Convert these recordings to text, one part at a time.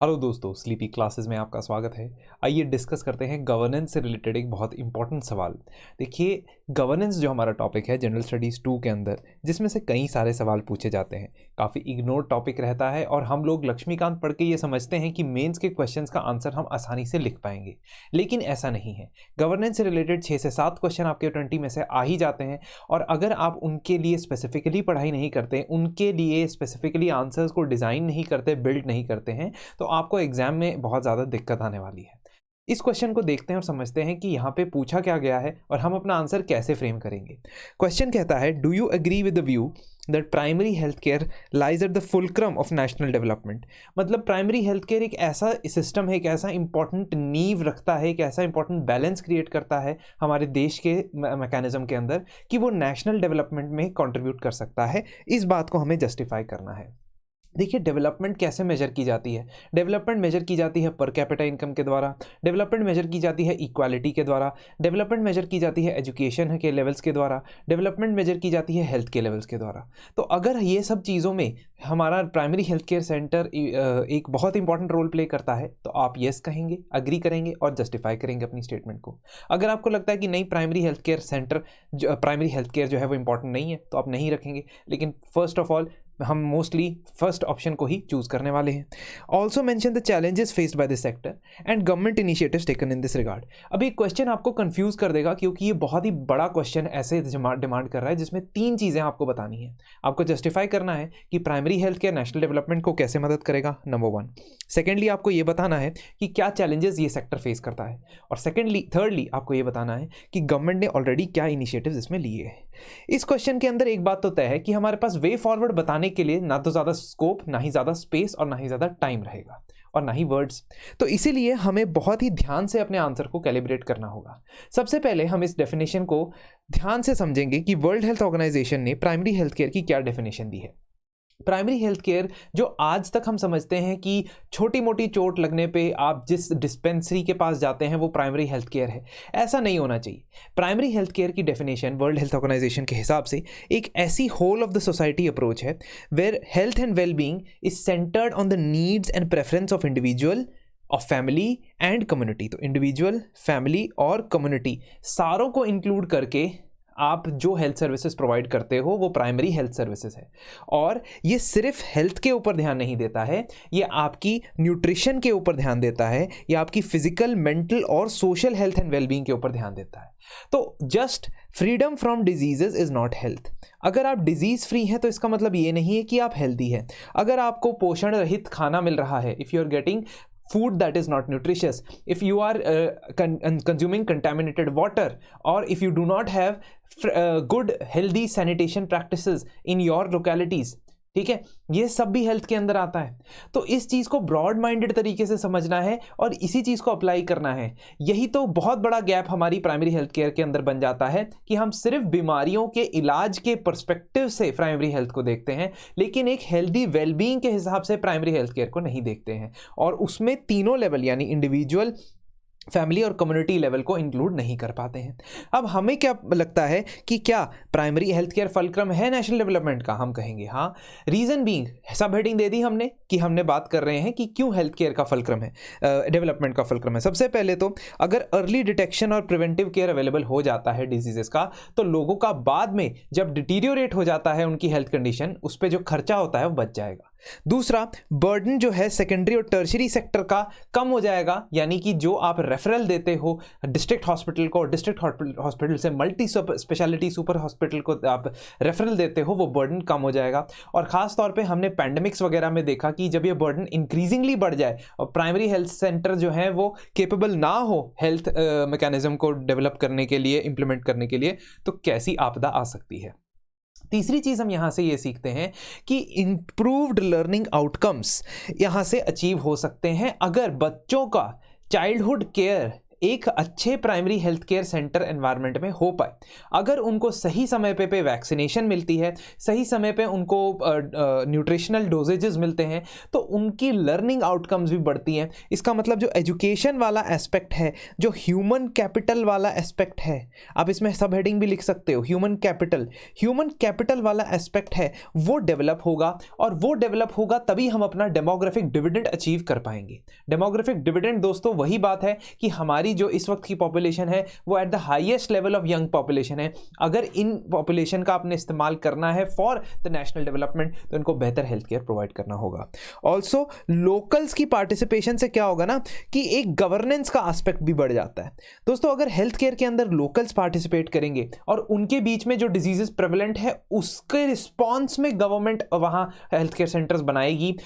Hello दोस्तों, sleepy classes में आपका स्वागत है। आइए डिस्कस करते हैं गवर्नेंस से रिलेटेड एक बहुत इंपॉर्टेंट सवाल। देखिए, गवर्नेंस जो हमारा टॉपिक है जनरल स्टडीज़ 2 के अंदर, जिसमें से कई सारे सवाल पूछे जाते हैं, काफ़ी इग्नोर टॉपिक रहता है और हम लोग लक्ष्मीकांत पढ़ के ये समझते हैं कि मेंस के क्वेश्चंस का आंसर हम आसानी से लिख पाएंगे, लेकिन ऐसा नहीं है। गवर्नेंस से रिलेटेड 6 से 7 क्वेश्चन आपके 20 में से आ ही जाते हैं और अगर आप उनके लिए स्पेसिफिकली पढ़ाई नहीं करते, उनके लिए स्पेसिफिकली आंसर्स को डिज़ाइन नहीं करते, बिल्ड नहीं करते हैं, तो आपको एग्जाम में बहुत ज़्यादा दिक्कत आने वाली है। इस क्वेश्चन को देखते हैं और समझते हैं कि यहाँ पे पूछा क्या गया है और हम अपना आंसर कैसे फ्रेम करेंगे। क्वेश्चन कहता है, do you agree with the view that primary health care lies at the fulcrum of national development. मतलब प्राइमरी हेल्थ केयर एक ऐसा सिस्टम है, एक ऐसा इंपॉर्टेंट नींव रखता है, एक ऐसा इंपॉर्टेंट बैलेंस क्रिएट करता है हमारे देश के मैकेनिज्म के अंदर कि वो नेशनल डेवलपमेंट में कंट्रीब्यूट कर सकता है। इस बात को हमें जस्टिफाई करना है। देखिए, डेवलपमेंट कैसे मेजर की जाती है। डेवलपमेंट मेजर की जाती है पर कैपिटा इनकम के द्वारा, डेवलपमेंट मेजर की जाती है इक्वालिटी के द्वारा, डेवलपमेंट मेजर की जाती है एजुकेशन के लेवल्स के द्वारा, डेवलपमेंट मेजर की जाती है हेल्थ के लेवल्स के द्वारा। तो अगर ये सब चीज़ों में हमारा प्राइमरी हेल्थ केयर सेंटर एक बहुत इंपॉर्टेंट रोल प्ले करता है, तो आप येस कहेंगे, अग्री करेंगे और जस्टिफाई करेंगे अपनी स्टेटमेंट को। अगर आपको लगता है कि नहीं, primary health care centre primary health care जो है वो इंपॉर्टेंट नहीं है, तो आप नहीं रखेंगे। लेकिन फर्स्ट ऑफ ऑल हम मोस्टली फर्स्ट ऑप्शन को ही चूज करने वाले हैं। Also mention the challenges faced by this sector and government initiatives taken in this regard. अभी क्वेश्चन आपको कंफ्यूज कर देगा क्योंकि ये बहुत ही बड़ा क्वेश्चन ऐसे डिमांड कर रहा है जिसमें 3 चीज़ें आपको बतानी है। आपको जस्टिफाई करना है कि primary health care national development को कैसे मदद करेगा, नंबर 1। सेकेंडली, आपको ये बताना है कि क्या चैलेंजेस ये सेक्टर फेस करता है, और थर्डली आपको ये बताना है कि गवर्नमेंट ने ऑलरेडी क्या इनिशिएटिव्स इसमें लिए हैं। इस क्वेश्चन के अंदर एक बात तो तय है कि हमारे पास वे फॉरवर्ड बताने के लिए ना तो ज़्यादा स्कोप, ना ही ज़्यादा स्पेस और ना ही ज़्यादा टाइम रहेगा और ना ही वर्ड्स। तो इसीलिए हमें बहुत ही ध्यान से अपने आंसर को कैलिब्रेट करना होगा। सबसे पहले हम इस डेफिनेशन को ध्यान से समझेंगे कि वर्ल्ड हेल्थ ऑर्गेनाइजेशन ने प्राइमरी हेल्थ केयर की क्या डेफिनेशन दी है। प्राइमरी हेल्थ केयर जो आज तक हम समझते हैं कि छोटी मोटी चोट लगने पे आप जिस डिस्पेंसरी के पास जाते हैं वो प्राइमरी हेल्थ केयर है, ऐसा नहीं होना चाहिए। प्राइमरी हेल्थ केयर की डेफिनेशन वर्ल्ड हेल्थ ऑर्गेनाइजेशन के हिसाब से एक ऐसी whole of the society approach है where health and wellbeing is centred on the needs and preference of individual, of family and community. तो इंडिविजुअल, फैमिली और community सारों को इंक्लूड करके आप जो हेल्थ सर्विसेज प्रोवाइड करते हो वो प्राइमरी हेल्थ सर्विसेज है। और ये सिर्फ हेल्थ के ऊपर ध्यान नहीं देता है, ये आपकी न्यूट्रिशन के ऊपर ध्यान देता है, ये आपकी फिजिकल, मेंटल और सोशल हेल्थ एंड वेलबींग के ऊपर ध्यान देता है। तो just freedom from diseases is not health. अगर आप डिजीज फ्री हैं तो इसका मतलब ये नहीं है कि आप हेल्दी हैं। अगर आपको पोषण रहित खाना मिल रहा है, if you are getting food that is not nutritious, if you are consuming contaminated water, or if you do not have good healthy sanitation practices in your localities, ठीक है, ये सब भी हेल्थ के अंदर आता है। तो इस चीज़ को ब्रॉड माइंडेड तरीके से समझना है और इसी चीज़ को अप्लाई करना है। यही तो बहुत बड़ा गैप हमारी प्राइमरी हेल्थ केयर के अंदर बन जाता है कि हम सिर्फ बीमारियों के इलाज के पर्सपेक्टिव से प्राइमरी हेल्थ को देखते हैं, लेकिन एक हेल्दी वेलबींग के हिसाब से प्राइमरी हेल्थ केयर को नहीं देखते हैं, और उसमें तीनों लेवल यानी इंडिविजुअल, फैमिली और कम्युनिटी लेवल को इंक्लूड नहीं कर पाते हैं। अब हमें क्या लगता है कि क्या प्राइमरी हेल्थ केयर फलक्रम है नेशनल डेवलपमेंट का? हम कहेंगे हाँ। रीजन बीइंग, सब हेडिंग दे दी हमने कि हमने बात कर रहे हैं कि क्यों हेल्थ केयर का फलक्रम है, डेवलपमेंट का फलक्रम है। सबसे पहले तो अगर अर्ली डिटेक्शन और प्रिवेंटिव केयर अवेलेबल हो जाता है डिजीजेस का, तो लोगों का बाद में जब डिटीरियोरेट हो जाता है उनकी हेल्थ कंडीशन, उस पर जो खर्चा होता है वो बच जाएगा। दूसरा, बर्डन जो है सेकेंडरी और टर्शियरी सेक्टर का कम हो जाएगा, यानी कि जो आप रेफरल देते हो डिस्ट्रिक्ट हॉस्पिटल को, डिस्ट्रिक्ट हॉस्पिटल से मल्टी स्पेशलिटी सुपर हॉस्पिटल को आप रेफरल देते हो, वो बर्डन कम हो जाएगा। और ख़ास तौर पे हमने पैंडेमिक्स वगैरह में देखा कि जब ये बर्डन इंक्रीजिंगली बढ़ जाए और प्राइमरी हेल्थ सेंटर जो है वो केपेबल ना हो हेल्थ मैकेनिज्म को डेवलप करने के लिए, इंप्लीमेंट करने के लिए, तो कैसी आपदा आ सकती है। तीसरी चीज़ हम यहाँ से ये सीखते हैं कि इम्प्रूव्ड लर्निंग आउटकम्स यहाँ से अचीव हो सकते हैं अगर बच्चों का चाइल्डहुड केयर एक अच्छे primary health care centre environment में हो पाए, अगर उनको सही समय पे वैक्सीनेशन मिलती है, सही समय पे उनको न्यूट्रिशनल डोजेजेस मिलते हैं, तो उनकी लर्निंग आउटकम्स भी बढ़ती हैं। इसका मतलब जो एजुकेशन वाला एस्पेक्ट है, जो ह्यूमन कैपिटल वाला एस्पेक्ट है, आप इसमें सब हेडिंग भी लिख सकते हो, ह्यूमन कैपिटल वाला एस्पेक्ट है, वो डेवलप होगा, और वो डेवलप होगा तभी हम अपना डेमोग्राफिक डिविडेंड अचीव कर पाएंगे। डेमोग्राफिक डिविडेंड दोस्तों वही बात है कि हमारी जो इस वक्त की पॉपुलेशन है वो at the highest level of young population है। अगर इन पॉपुलेशन का आपने इस्तेमाल करना है फॉर द नेशनल डेवलपमेंट, तो इनको बेहतर हेल्थ केयर प्रोवाइड करना होगा। ऑल्सो लोकल्स की पार्टिसिपेशन से क्या होगा ना कि एक गवर्नेंस का एस्पेक्ट भी बढ़ जाता है। दोस्तों अगर हेल्थ केयर के अंदर लोकल्स पार्टिसिपेट करेंगे और उनके बीच में जो डिजीजेस प्रेवलेंट है उसके रिस्पॉन्स में गवर्नमेंट वहां हेल्थ केयर सेंटर्स बनाएगी,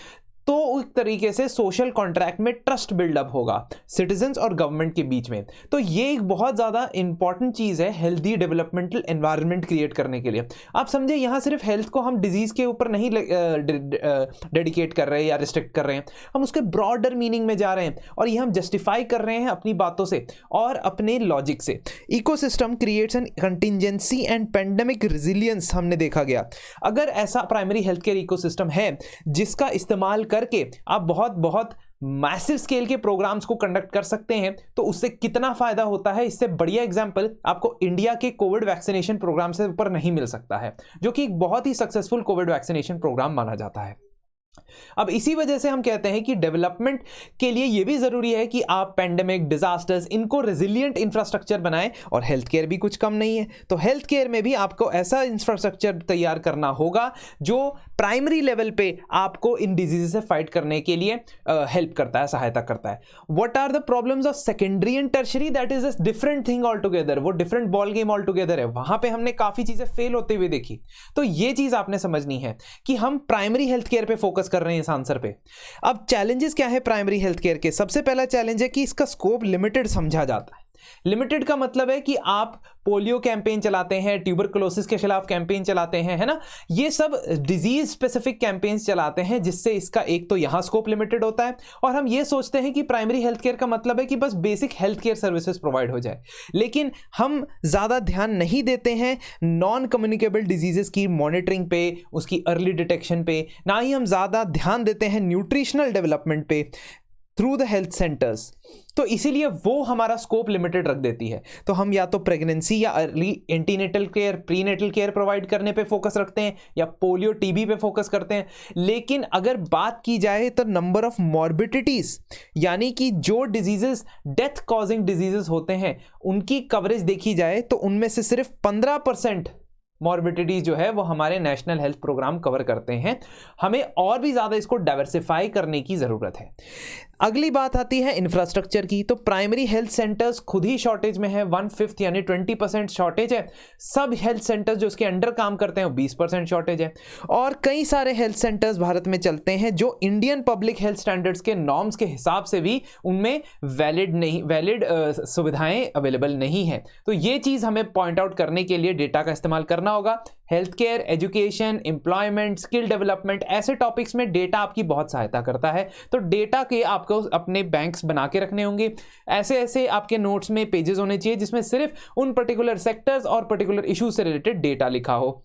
तो एक तरीके से सोशल कॉन्ट्रैक्ट में ट्रस्ट बिल्डअप होगा सिटीजन्स और गवर्नमेंट के बीच में। तो ये एक बहुत ज़्यादा इंपॉर्टेंट चीज़ है हेल्दी डेवलपमेंटल एनवायरनमेंट क्रिएट करने के लिए। आप समझे, यहाँ सिर्फ हेल्थ को हम डिजीज़ के ऊपर नहीं डेडिकेट कर रहे हैं या रिस्ट्रिक्ट कर रहे हैं, हम उसके ब्रॉडर मीनिंग में जा रहे हैं, और ये हम जस्टिफाई कर रहे हैं अपनी बातों से और अपने लॉजिक से। Ecosystem creates an contingency and pandemic resilience हमने देखा गया। अगर ऐसा प्राइमरी हेल्थ केयर इकोसिस्टम है जिसका इस्तेमाल करके आप बहुत मैसिव स्केल के प्रोग्राम्स को कंडक्ट कर सकते हैं, तो उससे कितना फायदा होता है, इससे बढ़िया एग्जांपल आपको इंडिया के कोविड वैक्सीनेशन प्रोग्राम से ऊपर नहीं मिल सकता है, जो कि एक बहुत ही सक्सेसफुल कोविड वैक्सीनेशन प्रोग्राम माना जाता है। अब इसी वजह से हम कहते हैं कि डेवलपमेंट के लिए यह भी जरूरी है कि आप पेंडेमिक, डिजास्टर्स, इनको रेजिलिएंट इंफ्रास्ट्रक्चर बनाएं, और हेल्थ केयर भी कुछ कम नहीं है। तो हेल्थ केयर में भी आपको ऐसा इंफ्रास्ट्रक्चर तैयार करना होगा जो प्राइमरी लेवल पे आपको इन डिजीज से फाइट करने के लिए हेल्प करता है, सहायता करता है। What are the problems of secondary and tertiary, that is a different thing altogether, वो different ball game altogether है। वहां पे हमने काफी चीजें फेल होते हुए देखी। तो ये चीज आपने समझनी है कि हम प्राइमरी हेल्थ केयर पे फोकस कर रहे हैं इस आंसर पे। अब चैलेंजेस क्या है प्राइमरी हेल्थ केयर के? सबसे पहला चैलेंज है कि इसका स्कोप लिमिटेड समझा जाता है। लिमिटेड का मतलब है कि आप पोलियो कैंपेन चलाते हैं, ट्यूबरकुलोसिस के खिलाफ कैंपेन चलाते हैं, है ना, ये सब डिजीज स्पेसिफिक कैंपेन्स चलाते हैं, जिससे इसका एक तो यहां स्कोप लिमिटेड होता है, और हम ये सोचते हैं कि प्राइमरी हेल्थ केयर का मतलब है कि बस basic health care services provide हो जाए। लेकिन हम ज्यादा ध्यान नहीं देते हैं नॉन कम्युनिकेबल डिजीजेस की मॉनिटरिंग पे, उसकी अर्ली डिटेक्शन पे, ना ही हम ज्यादा ध्यान देते हैं न्यूट्रिशनल डेवलपमेंट पे थ्रू द हेल्थ सेंटर्स। तो इसीलिए वो हमारा स्कोप लिमिटेड रख देती है। तो हम या तो प्रेगनेंसी या early antenatal care, prenatal care provide करने पे फोकस रखते हैं, या पोलियो, टीबी पे फोकस करते हैं। लेकिन अगर बात की जाए तो नंबर ऑफ मॉर्बिडिटीज, यानी कि जो डिजीजेस डेथ कॉजिंग डिजीजेस होते हैं, उनकी कवरेज देखी जाए तो उनमें से सिर्फ 15% मॉर्बिडिटी जो है वो हमारे नेशनल हेल्थ प्रोग्राम कवर करते हैं। हमें और भी ज़्यादा इसको डाइवर्सिफाई करने की ज़रूरत है। अगली बात आती है इंफ्रास्ट्रक्चर की। तो प्राइमरी हेल्थ सेंटर्स खुद ही शॉर्टेज में है, 1/5 यानी 20% शॉर्टेज है। सब हेल्थ सेंटर्स जो उसके अंडर काम करते हैं वो 20% शॉर्टेज है। और कई सारे हेल्थ सेंटर्स भारत में चलते हैं जो इंडियन पब्लिक हेल्थ स्टैंडर्ड्स के नॉर्म्स के हिसाब से भी उनमें वैलिड सुविधाएं अवेलेबल नहीं है। तो ये चीज़ हमें पॉइंट आउट करने के लिए डेटा का इस्तेमाल करना होगा। Health care, education, employment, skill development, ऐसे टॉपिक्स में डेटा आपकी बहुत सहायता करता है। तो डेटा के आपको अपने बैंक्स बना के रखने होंगे। ऐसे आपके नोट्स में पेजेस होने चाहिए जिसमें सिर्फ उन पर्टिकुलर सेक्टर्स और पर्टिकुलर इशू से रिलेटेड डेटा लिखा हो।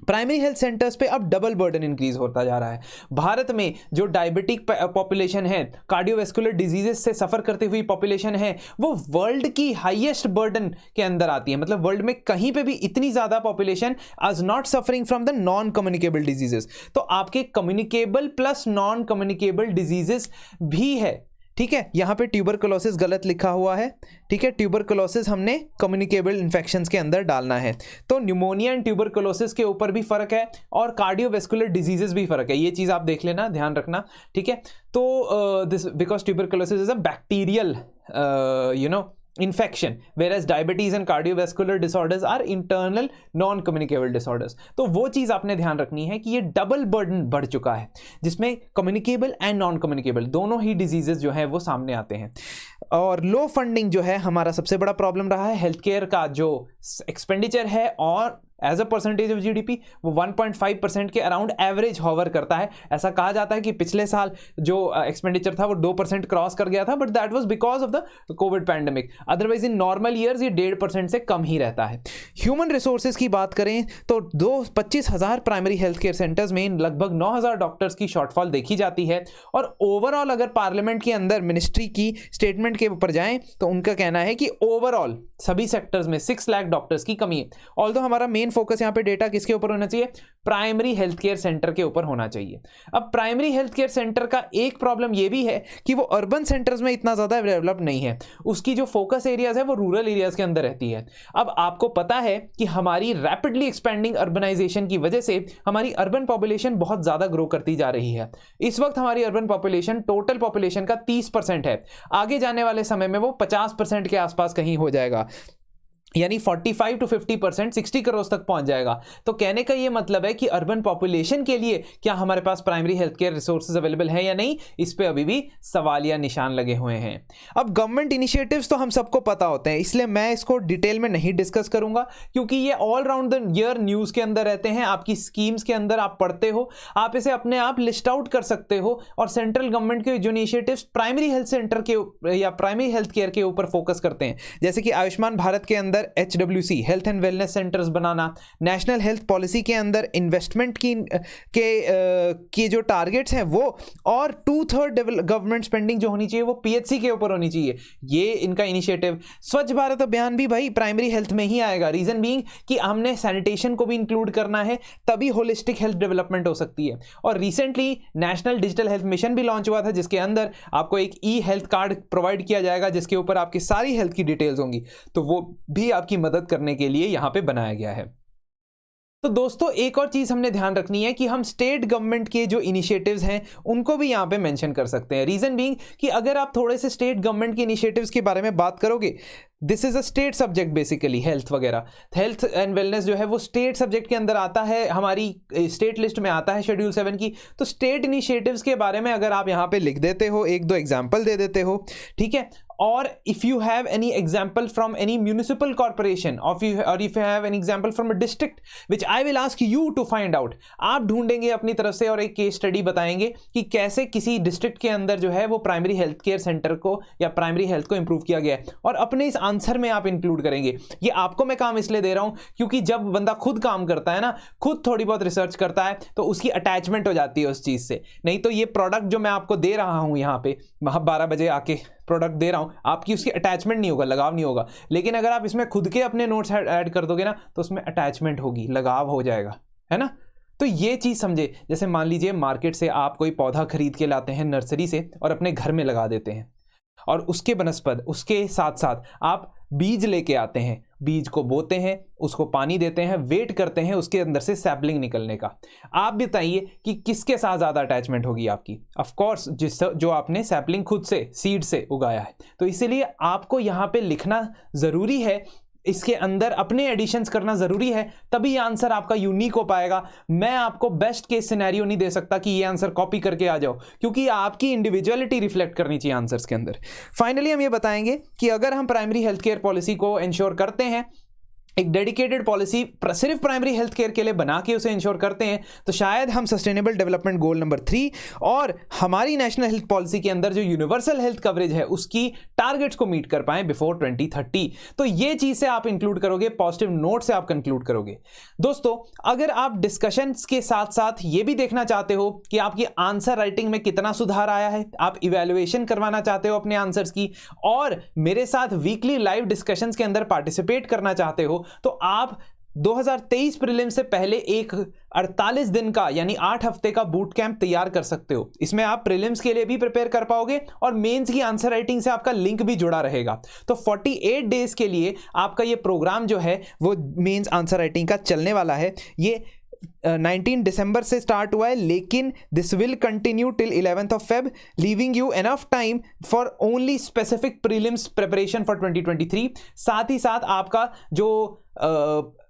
प्राइमरी हेल्थ सेंटर्स पे अब डबल बर्डन इंक्रीज होता जा रहा है। भारत में जो डायबिटिक पॉपुलेशन है, कार्डियोवैस्कुलर डिजीजेस से सफर करती हुई पॉपुलेशन है, वो वर्ल्ड की हाईएस्ट बर्डन के अंदर आती है। मतलब वर्ल्ड में कहीं पे भी इतनी ज्यादा पॉपुलेशन आज not suffering from the non communicable diseases. तो आपके communicable plus non communicable diseases भी है। ठीक है, यहाँ पे ट्यूबरकुलोसिस गलत लिखा हुआ है। ठीक है, ट्यूबरकुलोसिस हमने कम्युनिकेबल इन्फेक्शंस के अंदर डालना है। तो न्यूमोनिया एंड ट्यूबरकुलोसिस के ऊपर भी फर्क है, और कार्डियोवैस्कुलर डिजीजेस भी फर्क है। ये चीज़ आप देख लेना, ध्यान रखना। ठीक है, तो this because tuberculosis is a bacterial infection, whereas diabetes and cardiovascular disorders are internal non-communicable disorders। तो वो चीज़ आपने ध्यान रखनी है कि ये डबल बर्डन बढ़ चुका है, जिसमें कम्युनिकेबल एंड नॉन कम्युनिकेबल दोनों ही डिजीजेस जो है वो सामने आते हैं। और लो फंडिंग जो है हमारा सबसे बड़ा प्रॉब्लम रहा है। हेल्थ केयर का जो एक्सपेंडिचर है और as a percentage of GDP वो 1.5% के अराउंड एवरेज हॉवर करता है। ऐसा कहा जाता है कि पिछले साल जो एक्सपेंडिचर था वो 2% क्रॉस कर गया था, but that was because of the Covid pandemic. Otherwise in normal years ये 1.5% से कम ही रहता है। ह्यूमन रिसोर्सेज की बात करें तो 25,000 प्राइमरी हेल्थ केयर सेंटर्स में लगभग 9,000 डॉक्टर्स की शॉर्टफॉल देखी जाती है। और ओवरऑल अगर पार्लियामेंट के अंदर मिनिस्ट्री की स्टेटमेंट के ऊपर जाएं तो उनका कहना है कि ओवरऑल सभी सेक्टर्स में 6 लाख डॉक्टर्स की कमी है। ऑल्दो हमारा मेन फोकस यहाँ पे डेटा किसके ऊपर होना चाहिए, प्राइमरी हेल्थ केयर सेंटर के ऊपर होना चाहिए। अब प्राइमरी हेल्थ केयर सेंटर का एक प्रॉब्लम ये भी है कि वो अर्बन सेंटर्स में इतना ज्यादा डेवलप नहीं है, उसकी जो फोकस एरियाज है वो रूरल एरियाज के अंदर रहती है। अब आपको पता है कि हमारी रैपिडली एक्सपेंडिंग अर्बनाइजेशन की वजह से हमारी अर्बन पॉपुलेशन बहुत ज्यादा ग्रो करती जा रही है। इस वक्त हमारी अर्बन पॉपुलेशन टोटल पॉपुलेशन का 30% है, आगे जाने वाले समय में वो 50% के आसपास कहीं हो जाएगा, यानी 45 to 50%, 60 करोड़ तक पहुंच जाएगा। तो कहने का ये मतलब है कि अर्बन पॉपुलेशन के लिए क्या हमारे पास primary health care resources available है या नहीं, इस पे अभी भी सवालिया निशान लगे हुए हैं। अब गवर्नमेंट इनिशिएटिव्स तो हम सबको पता होते हैं, इसलिए मैं इसको डिटेल में नहीं डिस्कस करूंगा, क्योंकि ये all round the year news के अंदर रहते हैं, आपकी स्कीम्स के अंदर आप पढ़ते हो, आप इसे अपने आप लिस्ट आउट कर सकते हो। और सेंट्रल गवर्नमेंट के जो इनिशिएटिव्स प्राइमरी हेल्थ सेंटर के या प्राइमरी हेल्थ केयर के ऊपर फोकस करते हैं, जैसे कि आयुष्मान भारत के अंदर HWC health and wellness centres banana, national health policy के अंदर इन्वेस्टमेंट की जो टारगेट्स हैं वो, और 2/3 गवर्नमेंट स्पेंडिंग जो होनी चाहिए वो PHC के ऊपर होनी चाहिए, ये इनका इनिशिएटिव। स्वच्छ भारत अभियान भी भाई प्राइमरी हेल्थ में ही आएगा, रीजन बीइंग कि हमने सैनिटेशन को भी इंक्लूड करना है, तभी होलिस्टिक हेल्थ डेवलपमेंट हो सकती है। और recently national digital health mission भी लॉन्च हुआ था, जिसके अंदर आपको एक ई हेल्थ कार्ड प्रोवाइड किया जाएगा, जिसके ऊपर आपकी सारी हेल्थ की डिटेल्स होंगी, तो वो भी आपकी मदद करने के लिए यहां पे बनाया गया है। तो दोस्तों एक और चीज हमने ध्यान रखनी है कि हम स्टेट गवर्नमेंट के जो इनिशिएटिव्स हैं उनको भी यहां पे मेंशन कर सकते हैं। रीजन बीइंग कि अगर आप थोड़े से स्टेट गवर्नमेंट के इनिशिएटिव्स के बारे में बात करोगे, this is a state subject basically, health वगैरह, हेल्थ एंड वेलनेस जो है वो स्टेट सब्जेक्ट के अंदर आता है, हमारी स्टेट लिस्ट में आता है शेड्यूल 7 की। तो स्टेट इनिशिएटिव्स के बारे में अगर आप यहाँ पे लिख देते हो, एक दो एग्जाम्पल दे देते हो, ठीक है, और if you have any example from any municipal corporation और if you have any example from a district which I will ask you to find out, आप ढूंढेंगे अपनी तरफ से और एक केस स्टडी बताएंगे कि कैसे किसी डिस्ट्रिक्ट के अंदर जो है वो प्राइमरी हेल्थ केयर सेंटर को या प्राइमरी हेल्थ को इंप्रूव किया गया है, और अपने इस आंसर में आप इंक्लूड करेंगे। ये आपको मैं काम इसलिए दे रहा हूं क्योंकि जब बंदा खुद काम करता है ना, खुद थोड़ी बहुत रिसर्च करता है, तो उसकी अटैचमेंट हो जाती है उस चीज से। नहीं तो ये प्रोडक्ट जो मैं आपको दे रहा हूं यहाँ पे 12 बजे आके प्रोडक्ट दे रहा हूं, आपकी उसकी अटैचमेंट नहीं होगा, लगाव नहीं होगा। लेकिन अगर आप इसमें खुद के अपने नोट्स ऐड कर दोगे ना, तो उसमें अटैचमेंट होगी, लगाव हो जाएगा, है ना। तो ये चीज समझे। जैसे मान लीजिए मार्केट से आप कोई पौधा खरीद के लाते हैं नर्सरी से और अपने घर में लगा देते हैं, और उसके बनस्पत उसके साथ साथ आप बीज लेके आते हैं, बीज को बोते हैं, उसको पानी देते हैं, वेट करते हैं उसके अंदर से सैपलिंग निकलने का। आप बताइए कि किसके साथ ज़्यादा अटैचमेंट होगी आपकी? ऑफ कोर्स जो आपने सैपलिंग खुद से सीड से उगाया है। तो इसीलिए आपको यहाँ पे लिखना ज़रूरी है, इसके अंदर अपने एडिशंस करना जरूरी है, तभी आंसर आपका यूनिक हो पाएगा। मैं आपको बेस्ट केस सिनेरियो नहीं दे सकता कि ये आंसर कॉपी करके आ जाओ, क्योंकि आपकी इंडिविजुअलिटी रिफ्लेक्ट करनी चाहिए आंसर्स के अंदर। फाइनली हम ये बताएंगे कि अगर हम प्राइमरी हेल्थ केयर पॉलिसी को इंश्योर करते हैं, एक डेडिकेटेड पॉलिसी सिर्फ प्राइमरी हेल्थ केयर के लिए बना के उसे इंश्योर करते हैं, तो शायद हम सस्टेनेबल डेवलपमेंट गोल नंबर 3 और हमारी नेशनल हेल्थ पॉलिसी के अंदर जो यूनिवर्सल हेल्थ कवरेज है उसकी टारगेट्स को मीट कर पाए बिफोर 2030। तो ये चीज से आप इंक्लूड करोगे, पॉजिटिव नोट से आप कंक्लूड करोगे। दोस्तों अगर आप डिस्कशंस के साथ साथ ये भी देखना चाहते हो कि आपकी आंसर राइटिंग में कितना सुधार आया है, आप इवैल्यूएशन करवाना चाहते हो अपने आंसर्स की, और मेरे साथ वीकली लाइव डिस्कशंस के अंदर पार्टिसिपेट करना चाहते हो, तो आप 2023 प्रीलिम्स से पहले एक 48 दिन का यानी 8 हफ्ते का बूट कैंप तैयार कर सकते हो। इसमें आप प्रीलिम्स के लिए भी प्रिपेयर कर पाओगे और मेंस की आंसर राइटिंग से आपका लिंक भी जुड़ा रहेगा। तो 48 डेज के लिए आपका ये प्रोग्राम जो है वो मेंस आंसर राइटिंग का चलने वाला है। ये 19 दिसंबर से स्टार्ट हुआ है, लेकिन this will continue till 11th of Feb, leaving you enough time for only specific prelims preparation for 2023। साथ ही साथ आपका जो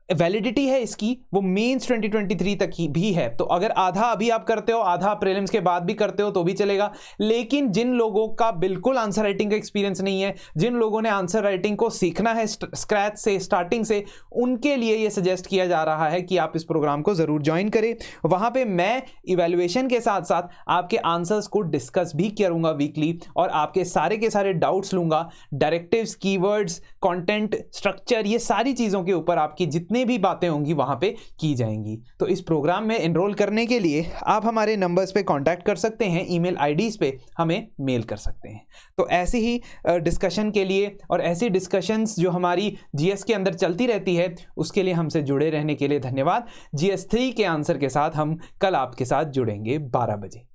वैलिडिटी है इसकी वो मेंस 2023 तक ही भी है। तो अगर आधा अभी आप करते हो, आधा प्रीलिम्स के बाद भी करते हो तो भी चलेगा। लेकिन जिन लोगों का बिल्कुल आंसर राइटिंग का एक्सपीरियंस नहीं है, जिन लोगों ने आंसर राइटिंग को सीखना है स्क्रैच से, स्टार्टिंग से, उनके लिए ये सजेस्ट किया जा रहा है कि आप इस प्रोग्राम को जरूर ज्वाइन करें। वहां पे मैं इवैल्यूएशन के साथ साथ आपके आंसर्स को डिस्कस भी करूंगा वीकली, और आपके सारे के सारे डाउट्स लूंगा। डायरेक्टिव्स, कीवर्ड्स, कंटेंट, स्ट्रक्चर, ये सारी चीजों के ऊपर आपकी जितने भी बातें होंगी वहां पे की जाएंगी। तो इस प्रोग्राम में एनरोल करने के लिए आप हमारे नंबर्स पे कांटेक्ट कर सकते हैं, ईमेल आईडीज पे हमें मेल कर सकते हैं। तो ऐसी ही डिस्कशन के लिए और ऐसी डिस्कशंस जो हमारी जीएस के अंदर चलती रहती है, उसके लिए हमसे जुड़े रहने के लिए धन्यवाद। GS3 के आंसर के साथ हम कल आपके साथ जुड़ेंगे 12 बजे।